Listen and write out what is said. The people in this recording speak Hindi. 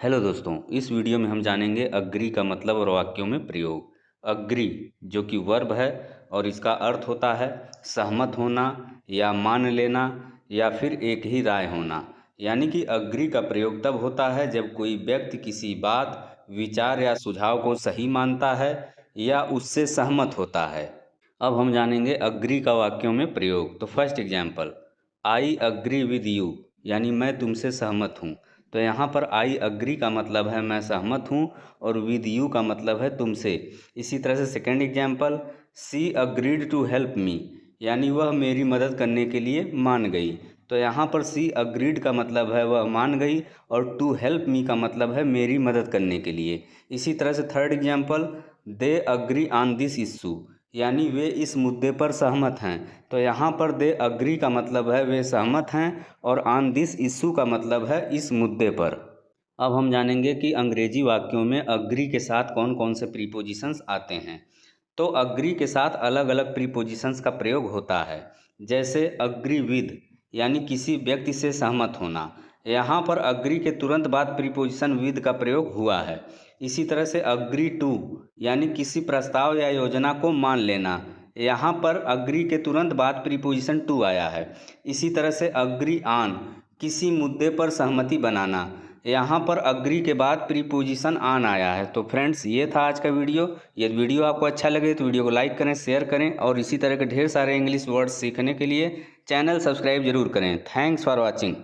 हेलो दोस्तों, इस वीडियो में हम जानेंगे अग्री का मतलब और वाक्यों में प्रयोग। अग्री जो कि वर्ब है और इसका अर्थ होता है सहमत होना या मान लेना या फिर एक ही राय होना। यानी कि अग्री का प्रयोग तब होता है जब कोई व्यक्ति किसी बात, विचार या सुझाव को सही मानता है या उससे सहमत होता है। अब हम जानेंगे अग्री का वाक्यों में प्रयोग। तो first example, I agree with you, यानी मैं तुमसे सहमत हूँ। तो यहाँ पर आई अग्री का मतलब है मैं सहमत हूँ और विद यू का मतलब है तुमसे। इसी तरह से second example, she agreed to help me, यानी वह मेरी मदद करने के लिए मान गई। तो यहाँ पर सी अग्रीड का मतलब है वह मान गई और टू हेल्प मी का मतलब है मेरी मदद करने के लिए। इसी तरह से third example, they agree on this issue, यानी वे इस मुद्दे पर सहमत हैं। तो यहाँ पर दे अग्री का मतलब है वे सहमत हैं और ऑन दिस इशू का मतलब है इस मुद्दे पर। अब हम जानेंगे कि अंग्रेजी वाक्यों में अग्री के साथ कौन कौन से प्रीपोजिशंस आते हैं। तो अग्री के साथ अलग अलग प्रीपोजिशंस का प्रयोग होता है। जैसे अग्री विद, यानी किसी व्यक्ति से सहमत होना। यहाँ पर अग्री के तुरंत बाद प्रीपोजिशन विद का प्रयोग हुआ है। इसी तरह से अग्री टू, यानी किसी प्रस्ताव या योजना को मान लेना। यहाँ पर अग्री के तुरंत बाद प्रीपोजिशन टू आया है। इसी तरह से अग्री ऑन, किसी मुद्दे पर सहमति बनाना। यहाँ पर अग्री के बाद प्रीपोजिशन ऑन आया है। तो फ्रेंड्स, ये था आज का वीडियो। यदि वीडियो आपको अच्छा लगे तो वीडियो को लाइक करें, शेयर करें और इसी तरह के ढेर सारे इंग्लिश वर्ड्स सीखने के लिए चैनल सब्सक्राइब जरूर करें। Thanks for watching.